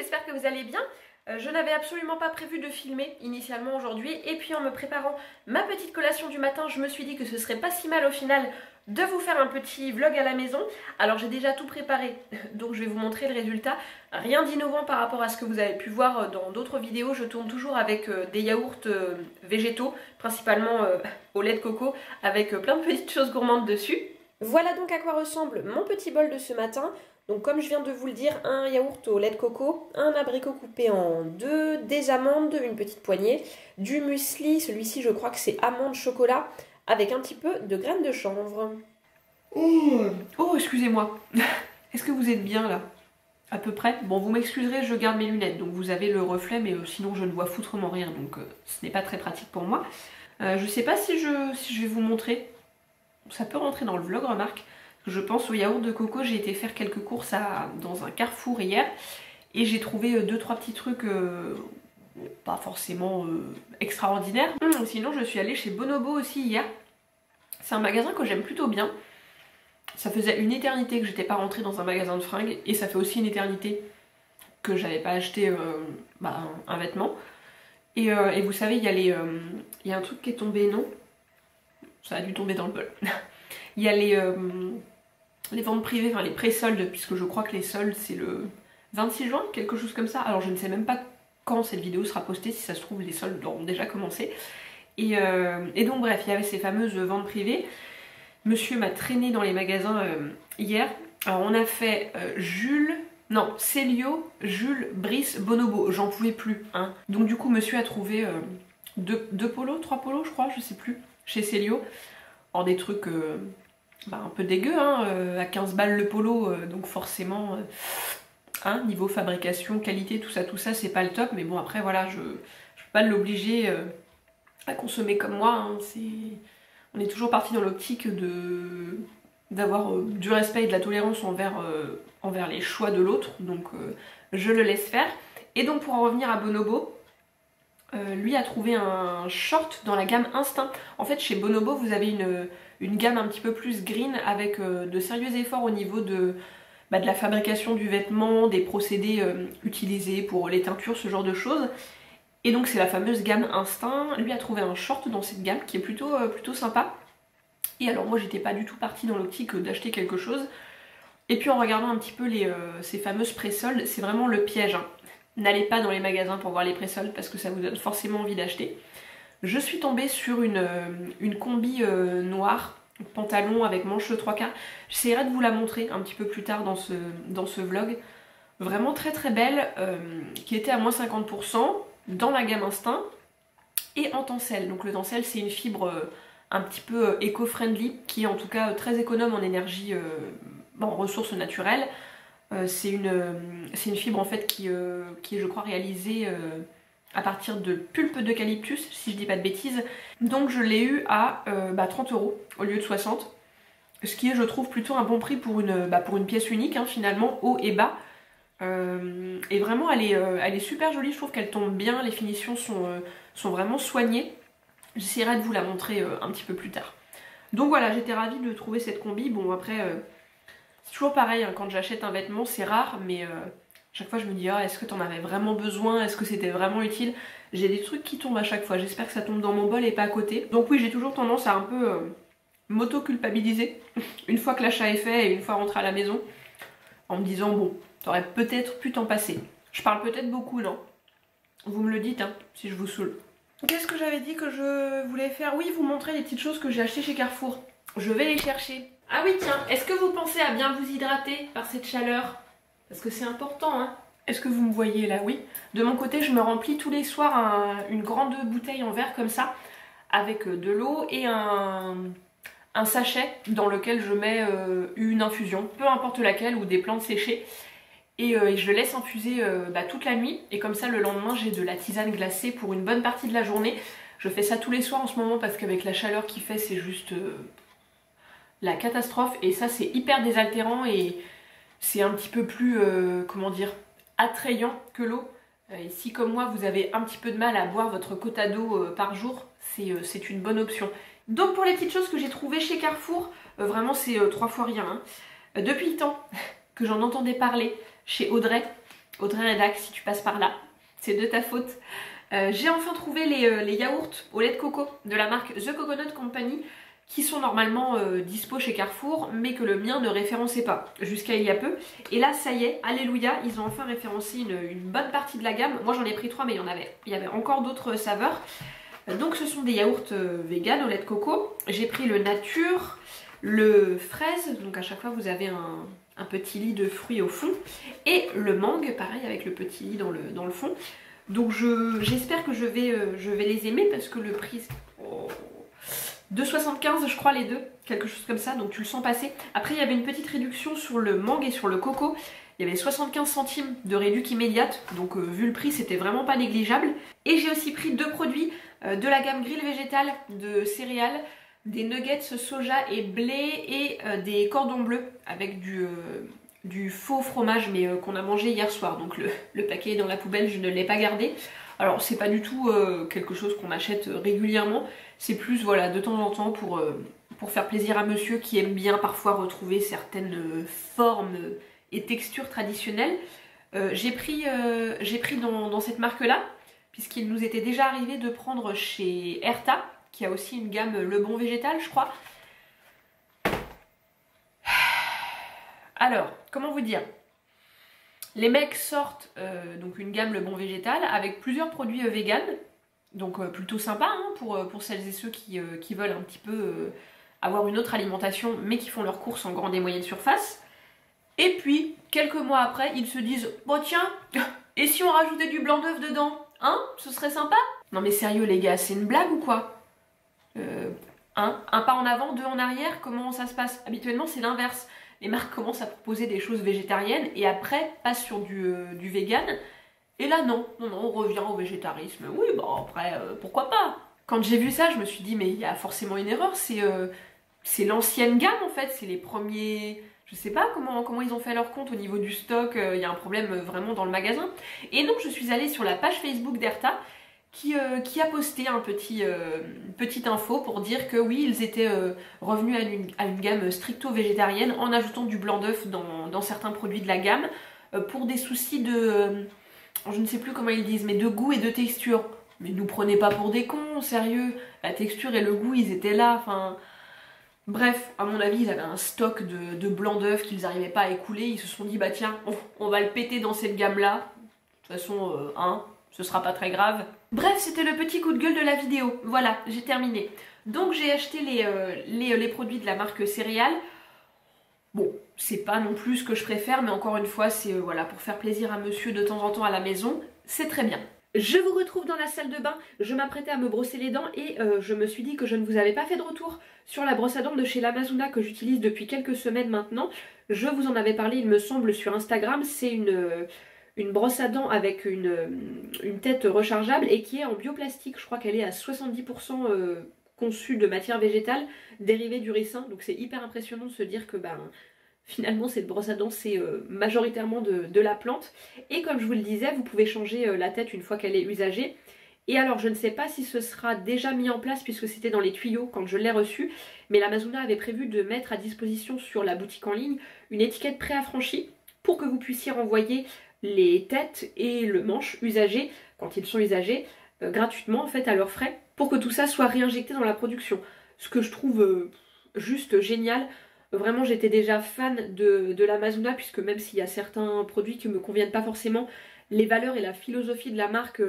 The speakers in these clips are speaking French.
j'espère que vous allez bien. Je n'avais absolument pas prévu de filmer initialement aujourd'hui et puis en me préparant ma petite collation du matin, je me suis dit que ce serait pas si mal au final de vous faire un petit vlog à la maison. Alors j'ai déjà tout préparé, donc je vais vous montrer le résultat. Rien d'innovant par rapport à ce que vous avez pu voir dans d'autres vidéos. Je tourne toujours avec des yaourts végétaux, principalement au lait de coco, avec plein de petites choses gourmandes dessus. Voilà donc à quoi ressemble mon petit bol de ce matin. Donc comme je viens de vous le dire, un yaourt au lait de coco, un abricot coupé en deux, des amandes, une petite poignée, du muesli, celui-ci je crois que c'est amande chocolat, avec un petit peu de graines de chanvre. Oh excusez-moi, est-ce que vous êtes bien là? À peu près. Bon, vous m'excuserez, je garde mes lunettes, donc vous avez le reflet, mais sinon je ne vois foutrement rien, donc ce n'est pas très pratique pour moi. Je sais pas si je vais vous montrer. Ça peut rentrer dans le vlog, remarque. Je pense au yaourt de coco, j'ai été faire quelques courses dans un Carrefour hier et j'ai trouvé 2-3 petits trucs pas forcément extraordinaires. Sinon je suis allée chez Bonobo aussi hier. C'est un magasin que j'aime plutôt bien. Ça faisait une éternité que j'étais pas rentrée dans un magasin de fringues et ça fait aussi une éternité que j'avais pas acheté un vêtement. Et vous savez, il y a un truc qui est tombé, non? Ça a dû tomber dans le bol. Il y a les ventes privées, enfin les pré-soldes, puisque je crois que les soldes c'est le 26 juin, quelque chose comme ça. Alors je ne sais même pas quand cette vidéo sera postée, si ça se trouve les soldes auront déjà commencé. Et donc bref, il y avait ces fameuses ventes privées. Monsieur m'a traîné dans les magasins hier. Alors on a fait Célio, Jules, Brice, Bonobo. J'en pouvais plus. Hein. Donc du coup monsieur a trouvé deux polos, 3 polos je crois, je sais plus, chez Célio. En des trucs un peu dégueu, hein, à 15 balles le polo, donc forcément, niveau fabrication, qualité, tout ça, c'est pas le top, mais bon après voilà, je peux pas l'obliger à consommer comme moi, hein, on est toujours parti dans l'optique d'avoir du respect et de la tolérance envers les choix de l'autre, donc je le laisse faire. Et donc pour en revenir à Bonobo, lui a trouvé un short dans la gamme Instinct. En fait chez Bonobo vous avez une gamme un petit peu plus green avec de sérieux efforts au niveau de la fabrication du vêtement, des procédés utilisés pour les teintures, ce genre de choses. Et donc c'est la fameuse gamme Instinct. Lui a trouvé un short dans cette gamme qui est plutôt sympa. Et alors moi j'étais pas du tout partie dans l'optique d'acheter quelque chose. Et puis en regardant un petit peu ces fameuses pré-soldes, c'est vraiment le piège. Hein. N'allez pas dans les magasins pour voir les pré-soldes parce que ça vous donne forcément envie d'acheter. Je suis tombée sur une combi noire, pantalon avec manche 3/4. J'essaierai de vous la montrer un petit peu plus tard dans ce vlog. Vraiment très très belle, qui était à moins 50% dans la gamme Instinct et en tencel. Donc le tencel c'est une fibre un petit peu éco-friendly qui est en tout cas très économe en énergie, en ressources naturelles. C'est une fibre en fait qui est je crois réalisée à partir de pulpe d'eucalyptus, si je dis pas de bêtises. Donc je l'ai eu à 30 € au lieu de 60. Ce qui est je trouve plutôt un bon prix pour une pièce unique, hein, finalement, haut et bas. Et vraiment elle est super jolie, je trouve qu'elle tombe bien, les finitions sont vraiment soignées. J'essaierai de vous la montrer un petit peu plus tard. Donc voilà, j'étais ravie de trouver cette combi. Bon après... c'est toujours pareil, hein, quand j'achète un vêtement, c'est rare, mais chaque fois je me dis est-ce que t'en avais vraiment besoin? Est-ce que c'était vraiment utile? J'ai des trucs qui tombent à chaque fois, j'espère que ça tombe dans mon bol et pas à côté. Donc oui, j'ai toujours tendance à un peu m'auto-culpabiliser une fois que l'achat est fait et une fois rentré à la maison, en me disant bon, t'aurais peut-être pu t'en passer. Je parle peut-être beaucoup, non? Vous me le dites, hein, si je vous saoule. Qu'est-ce que j'avais dit que je voulais faire? Oui, vous montrer les petites choses que j'ai achetées chez Carrefour. Je vais les chercher. Ah oui tiens, est-ce que vous pensez à bien vous hydrater par cette chaleur? Parce que c'est important, hein. Est-ce que vous me voyez là? Oui. De mon côté, je me remplis tous les soirs une grande bouteille en verre comme ça, avec de l'eau et un sachet dans lequel je mets une infusion, peu importe laquelle, ou des plantes séchées. Et je le laisse infuser toute la nuit, et comme ça le lendemain j'ai de la tisane glacée pour une bonne partie de la journée. Je fais ça tous les soirs en ce moment parce qu'avec la chaleur qu'il fait, c'est juste... la catastrophe, et ça c'est hyper désaltérant et c'est un petit peu plus, comment dire, attrayant que l'eau. Et si comme moi vous avez un petit peu de mal à boire votre quota d'eau par jour, c'est une bonne option. Donc pour les petites choses que j'ai trouvées chez Carrefour, vraiment c'est 3 fois rien. Hein. Depuis le temps que j'en entendais parler chez Audrey, Audrey Redac, si tu passes par là, c'est de ta faute. J'ai enfin trouvé les yaourts au lait de coco de la marque The Coconut Company qui sont normalement dispo chez Carrefour mais que le mien ne référençait pas jusqu'à il y a peu. Et là ça y est, alléluia, ils ont enfin référencé une bonne partie de la gamme. Moi j'en ai pris 3 mais il y avait encore d'autres saveurs. Donc ce sont des yaourts vegan au lait de coco. J'ai pris le nature, le fraise, donc à chaque fois vous avez un petit lit de fruits au fond, et le mangue, pareil avec le petit lit dans le fond. Donc j'espère que je vais les aimer parce que le prix... Oh, 2,75 je crois les deux, quelque chose comme ça, donc tu le sens passer. Après il y avait une petite réduction sur le mangue et sur le coco. Il y avait 75 centimes de réduction immédiate, donc vu le prix c'était vraiment pas négligeable. Et j'ai aussi pris 2 produits de la gamme grill végétal de céréales, des nuggets soja et blé et des cordons bleus avec du faux fromage mais qu'on a mangé hier soir. Donc le paquet est dans la poubelle, je ne l'ai pas gardé. Alors c'est pas du tout quelque chose qu'on achète régulièrement, c'est plus voilà de temps en temps pour faire plaisir à monsieur qui aime bien parfois retrouver certaines formes et textures traditionnelles. J'ai pris dans cette marque là, puisqu'il nous était déjà arrivé de prendre chez Erta, qui a aussi une gamme Le Bon Végétal je crois. Alors, comment vous dire? Les mecs sortent donc une gamme Le Bon Végétal avec plusieurs produits vegan, donc plutôt sympa hein, pour celles et ceux qui veulent un petit peu avoir une autre alimentation mais qui font leurs courses en grande et moyenne surface. Et puis, quelques mois après, ils se disent « Bon tiens, et si on rajoutait du blanc d'œuf dedans? Hein? Ce serait sympa ?» Non mais sérieux les gars, c'est une blague ou quoi? Un pas en avant, 2 en arrière, comment ça se passe? Habituellement c'est l'inverse. Les marques commencent à proposer des choses végétariennes et après passent sur du vegan. Et là non, on revient au végétarisme. Oui, bon après, pourquoi pas? Quand j'ai vu ça, je me suis dit mais il y a forcément une erreur, c'est l'ancienne gamme en fait, c'est les premiers... Je sais pas comment ils ont fait leur compte au niveau du stock, il y a un problème vraiment dans le magasin. Et donc je suis allée sur la page Facebook d'Erta qui a posté petite info pour dire que oui, ils étaient revenus à une gamme stricto-végétarienne en ajoutant du blanc d'œuf dans certains produits de la gamme pour des soucis de... je ne sais plus comment ils disent, mais de goût et de texture. Mais nous prenez pas pour des cons, sérieux. La texture et le goût, ils étaient là, enfin... Bref, à mon avis, ils avaient un stock de blanc d'œuf qu'ils n'arrivaient pas à écouler. Ils se sont dit, bah tiens, on va le péter dans cette gamme-là. De toute façon, ce sera pas très grave. Bref, c'était le petit coup de gueule de la vidéo. Voilà, j'ai terminé. Donc j'ai acheté les produits de la marque Céréales. Bon, c'est pas non plus ce que je préfère, mais encore une fois, c'est voilà, pour faire plaisir à monsieur de temps en temps à la maison, c'est très bien. Je vous retrouve dans la salle de bain, je m'apprêtais à me brosser les dents et je me suis dit que je ne vous avais pas fait de retour sur la brosse à dents de chez Lamazuna que j'utilise depuis quelques semaines maintenant. Je vous en avais parlé, il me semble, sur Instagram. C'est une brosse à dents avec une tête rechargeable et qui est en bioplastique. Je crois qu'elle est à 70% conçue de matière végétale dérivée du ricin. Donc c'est hyper impressionnant de se dire que finalement cette brosse à dents c'est majoritairement de la plante. Et comme je vous le disais, vous pouvez changer la tête une fois qu'elle est usagée. Et alors je ne sais pas si ce sera déjà mis en place puisque c'était dans les tuyaux quand je l'ai reçu, mais l'Amazona avait prévu de mettre à disposition sur la boutique en ligne une étiquette préaffranchie pour que vous puissiez renvoyer les têtes et le manche usagés, quand ils sont usagés, gratuitement en fait à leurs frais, pour que tout ça soit réinjecté dans la production. Ce que je trouve juste génial. Vraiment j'étais déjà fan de l'Amazona puisque même s'il y a certains produits qui ne me conviennent pas forcément, les valeurs et la philosophie de la marque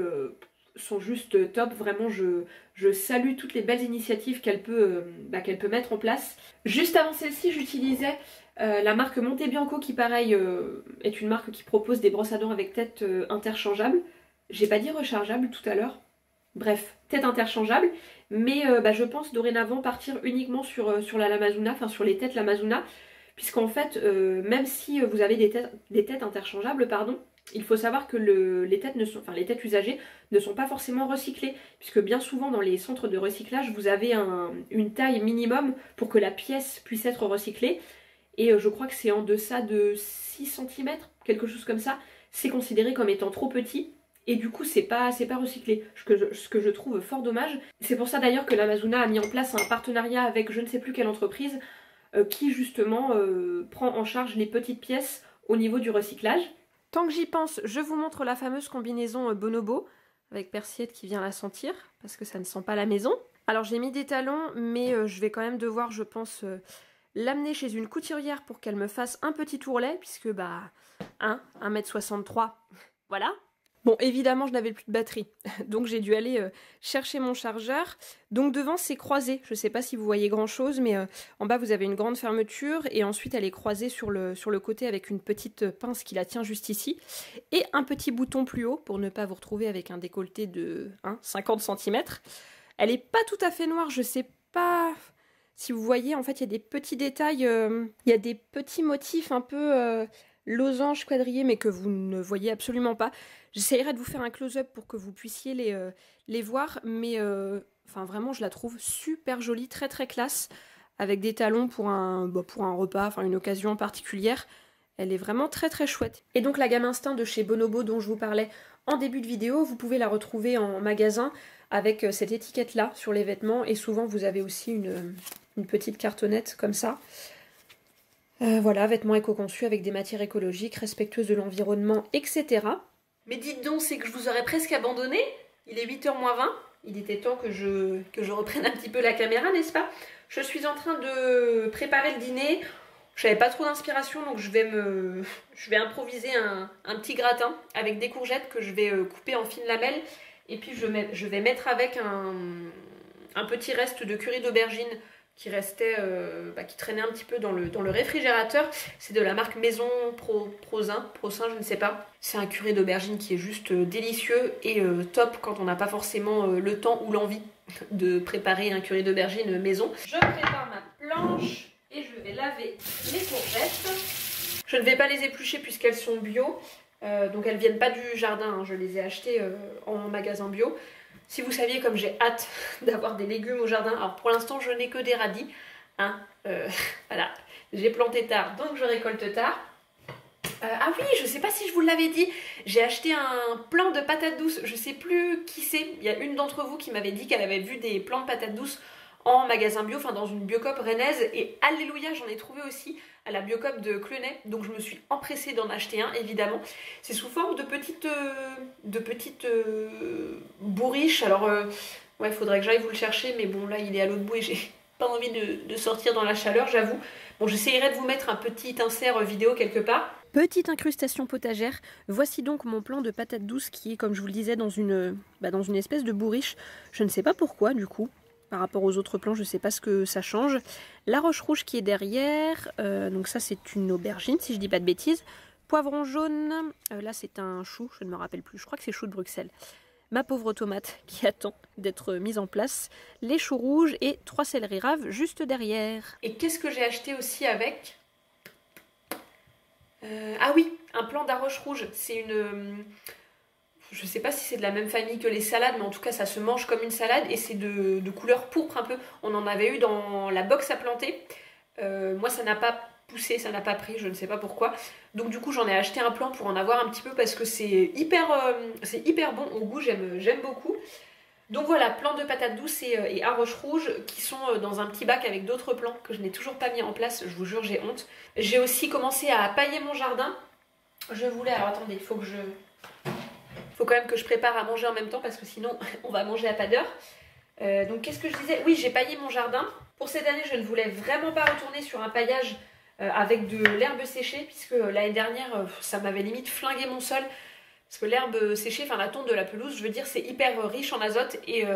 sont juste top. Vraiment je salue toutes les belles initiatives qu'elle peut mettre en place. Juste avant celle-ci j'utilisais la marque Monte Bianco qui pareil est une marque qui propose des brosses à dents avec tête interchangeable. J'ai pas dit rechargeable tout à l'heure. Bref, tête interchangeable, mais je pense dorénavant partir uniquement sur la Lamazuna, enfin sur les têtes Lamazuna, puisqu'en fait, même si vous avez des têtes interchangeables, pardon, il faut savoir que les têtes usagées ne sont pas forcément recyclées, puisque bien souvent dans les centres de recyclage, vous avez une taille minimum pour que la pièce puisse être recyclée, et je crois que c'est en deçà de 6 cm, quelque chose comme ça, c'est considéré comme étant trop petit. Et du coup c'est pas recyclé, ce que je trouve fort dommage. C'est pour ça d'ailleurs que l'Amazona a mis en place un partenariat avec je ne sais plus quelle entreprise qui justement prend en charge les petites pièces au niveau du recyclage. Tant que j'y pense, je vous montre la fameuse combinaison Bonobo, avec Persiette qui vient la sentir, parce que ça ne sent pas la maison. Alors j'ai mis des talons, mais je vais quand même devoir, je pense, l'amener chez une couturière pour qu'elle me fasse un petit ourlet, puisque bah, 1m63, voilà. Bon, évidemment, je n'avais plus de batterie, donc j'ai dû aller chercher mon chargeur. Donc devant, c'est croisé. Je ne sais pas si vous voyez grand-chose, mais en bas, vous avez une grande fermeture, et ensuite, elle est croisée sur le côté avec une petite pince qui la tient juste ici, et un petit bouton plus haut, pour ne pas vous retrouver avec un décolleté de 50 cm. Elle n'est pas tout à fait noire, je ne sais pas si vous voyez, en fait, il y a des petits détails, il y a des petits motifs un peu... losange quadrillé, mais que vous ne voyez absolument pas. J'essayerai de vous faire un close-up pour que vous puissiez les voir, mais enfin vraiment je la trouve super jolie, très très classe, avec des talons pour un repas, enfin une occasion particulière. Elle est vraiment très très chouette. Et donc la gamme Instinct de chez Bonobo dont je vous parlais en début de vidéo, vous pouvez la retrouver en magasin avec cette étiquette là sur les vêtements, et souvent vous avez aussi une petite cartonnette comme ça. Voilà, vêtements éco-conçus avec des matières écologiques, respectueuses de l'environnement, etc. Mais dites donc, c'est que je vous aurais presque abandonné. Il est 8h moins 20. Il était temps que je reprenne un petit peu la caméra, n'est-ce pas? Je suis en train de préparer le dîner. Je n'avais pas trop d'inspiration, donc je vais improviser un petit gratin avec des courgettes que je vais couper en fines lamelles. Et puis je vais mettre avec un petit reste de curry d'aubergine qui restait, qui traînait un petit peu dans le réfrigérateur. C'est de la marque Maison Prosin, je ne sais pas. C'est un curry d'aubergine qui est juste délicieux et top quand on n'a pas forcément le temps ou l'envie de préparer un curry d'aubergine maison. Je prépare ma planche et je vais laver les courgettes. Je ne vais pas les éplucher puisqu'elles sont bio, donc elles viennent pas du jardin, hein. Je les ai achetées en magasin bio. Si vous saviez comme j'ai hâte d'avoir des légumes au jardin, alors pour l'instant je n'ai que des radis, voilà, j'ai planté tard donc je récolte tard. Ah oui, je sais pas si je vous l'avais dit, j'ai acheté un plant de patates douces, je sais plus qui c'est, il y a une d'entre vous qui m'avait dit qu'elle avait vu des plants de patates douces en magasin bio, enfin dans une Biocoop rennaise, et alléluia, j'en ai trouvé aussi à la Biocoop de Clunet, donc je me suis empressée d'en acheter un, évidemment. C'est sous forme de petites bourriches, alors ouais, il faudrait que j'aille vous le chercher, mais bon là il est à l'autre bout et j'ai pas envie de sortir dans la chaleur, j'avoue. Bon, j'essayerai de vous mettre un petit insert vidéo quelque part. Petite incrustation potagère, voici donc mon plant de patates douces qui est, comme je vous le disais, dans une espèce de bourriche. Je ne sais pas pourquoi du coup. Par rapport aux autres plants, je ne sais pas ce que ça change. La roche rouge qui est derrière, donc ça c'est une aubergine si je dis pas de bêtises. Poivron jaune, là c'est un chou, je ne me rappelle plus, je crois que c'est chou de Bruxelles. Ma pauvre tomate qui attend d'être mise en place. Les choux rouges et 3 céleris raves juste derrière. Et qu'est-ce que j'ai acheté aussi avec ah oui, un plant d'arroche rouge, c'est une... Je sais pas si c'est de la même famille que les salades, mais en tout cas ça se mange comme une salade et c'est de couleur pourpre un peu. On en avait eu dans la box à planter. Moi ça n'a pas poussé, ça n'a pas pris, je ne sais pas pourquoi. Donc du coup j'en ai acheté un plant pour en avoir un petit peu parce que c'est hyper bon au goût, j'aime beaucoup. Donc voilà, plant de patates douces et arroche rouge qui sont dans un petit bac avec d'autres plants que je n'ai toujours pas mis en place, je vous jure j'ai honte. J'ai aussi commencé à pailler mon jardin. Je voulais, alors attendez, il faut quand même que je prépare à manger en même temps parce que sinon on va manger à pas d'heure. Donc qu'est-ce que je disais? Oui, j'ai paillé mon jardin. Pour cette année, je ne voulais vraiment pas retourner sur un paillage avec de l'herbe séchée puisque l'année dernière, ça m'avait limite flingué mon sol. Parce que l'herbe séchée, enfin la tonte de la pelouse, je veux dire, c'est hyper riche en azote et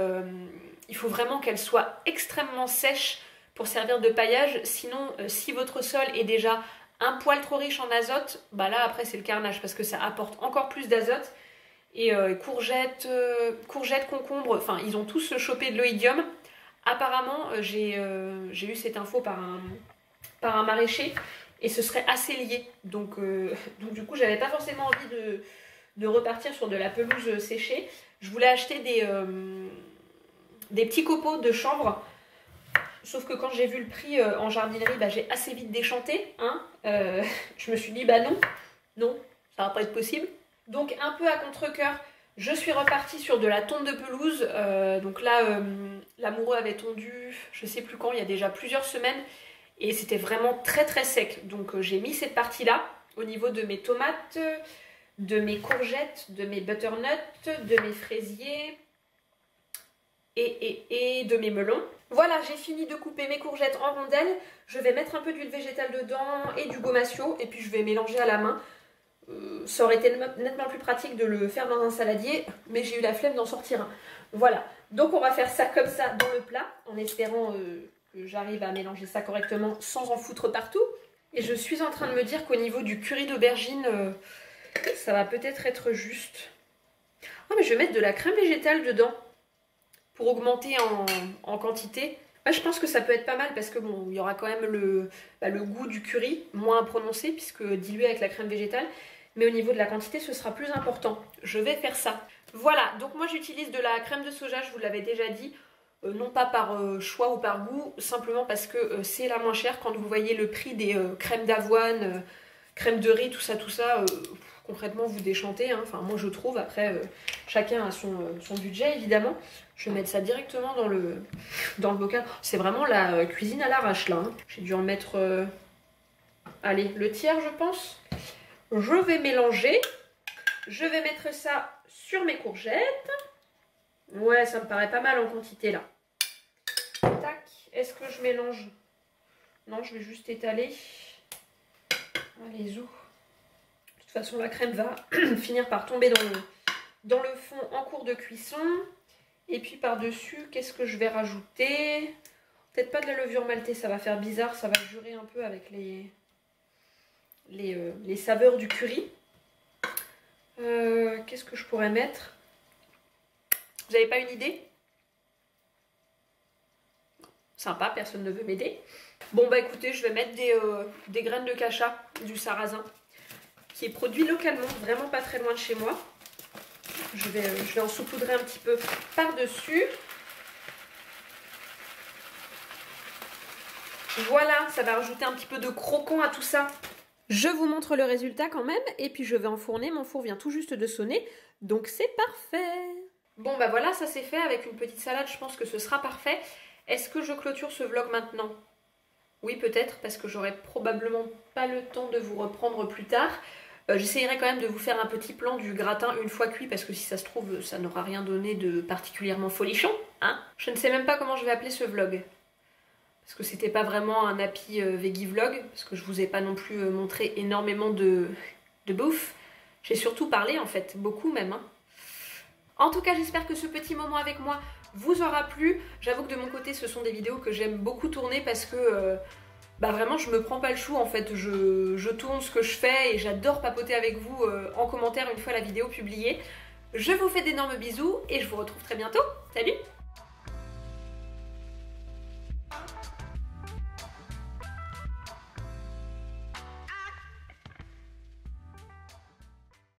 il faut vraiment qu'elle soit extrêmement sèche pour servir de paillage. Sinon, si votre sol est déjà un poil trop riche en azote, bah là après c'est le carnage parce que ça apporte encore plus d'azote. Et courgettes, concombres, enfin ils ont tous chopé de l'oïdium. Apparemment j'ai eu cette info par un maraîcher et ce serait assez lié. Donc du coup j'avais pas forcément envie de repartir sur de la pelouse séchée. Je voulais acheter des petits copeaux de chanvre. Sauf que quand j'ai vu le prix en jardinerie, bah, j'ai assez vite déchanté. Hein. Je me suis dit bah non, ça va pas être possible. Donc un peu à contre-cœur, je suis repartie sur de la tonte de pelouse. Donc là, l'amoureux avait tondu, je sais plus quand, il y a déjà plusieurs semaines. Et c'était vraiment très très sec. Donc j'ai mis cette partie-là au niveau de mes tomates, de mes courgettes, de mes butternuts, de mes fraisiers et de mes melons. Voilà, j'ai fini de couper mes courgettes en rondelles. Je vais mettre un peu d'huile végétale dedans et du gomasio et puis je vais mélanger à la main. Ça aurait été nettement plus pratique de le faire dans un saladier, mais j'ai eu la flemme d'en sortir un. Voilà, donc on va faire ça comme ça dans le plat, en espérant que j'arrive à mélanger ça correctement sans en foutre partout. Et je suis en train de me dire qu'au niveau du curry d'aubergine, ça va peut-être être juste. Ah, mais je vais mettre de la crème végétale dedans pour augmenter en quantité. Bah, je pense que ça peut être pas mal parce que bon, il y aura quand même le goût du curry, moins prononcé puisque dilué avec la crème végétale. Mais au niveau de la quantité, ce sera plus important. Je vais faire ça. Voilà, donc moi j'utilise de la crème de soja, je vous l'avais déjà dit. Non pas par choix ou par goût, simplement parce que c'est la moins chère. Quand vous voyez le prix des crèmes d'avoine, crème de riz, tout ça, concrètement vous déchantez. Hein. Enfin moi je trouve, après chacun a son budget évidemment. Je vais mettre ça directement dans le bocal. C'est vraiment la cuisine à l'arrache là. Hein. J'ai dû en mettre, allez, le tiers je pense. Je vais mélanger. Je vais mettre ça sur mes courgettes. Ouais, ça me paraît pas mal en quantité là. Tac. Est-ce que je mélange? Non, je vais juste étaler. Allez, zou. De toute façon, la crème va finir par tomber dans le fond en cours de cuisson. Et puis par-dessus, qu'est-ce que je vais rajouter? Peut-être pas de la levure maltée, ça va faire bizarre. Ça va jurer un peu avec les saveurs du curry. Qu'est-ce que je pourrais mettre? Vous n'avez pas une idée? Sympa, personne ne veut m'aider. Bon bah écoutez, je vais mettre des graines de cacha, du sarrasin, qui est produit localement, vraiment pas très loin de chez moi. Je vais en saupoudrer un petit peu par-dessus. Voilà, ça va rajouter un petit peu de croquant à tout ça. Je vous montre le résultat quand même, et puis je vais enfourner. Mon four vient tout juste de sonner, donc c'est parfait. Bon bah voilà, ça c'est fait. Avec une petite salade, je pense que ce sera parfait. Est-ce que je clôture ce vlog maintenant? Oui, peut-être, parce que j'aurai probablement pas le temps de vous reprendre plus tard. J'essayerai quand même de vous faire un petit plan du gratin une fois cuit, parce que si ça se trouve, ça n'aura rien donné de particulièrement folichon. Hein, je ne sais même pas comment je vais appeler ce vlog. Parce que c'était pas vraiment un happy veggie vlog, parce que je vous ai pas non plus montré énormément de bouffe. J'ai surtout parlé en fait, beaucoup même. Hein. En tout cas, j'espère que ce petit moment avec moi vous aura plu. J'avoue que de mon côté, ce sont des vidéos que j'aime beaucoup tourner parce que bah vraiment, je me prends pas le chou en fait. Je tourne ce que je fais et j'adore papoter avec vous en commentaire une fois la vidéo publiée. Je vous fais d'énormes bisous et je vous retrouve très bientôt. Salut!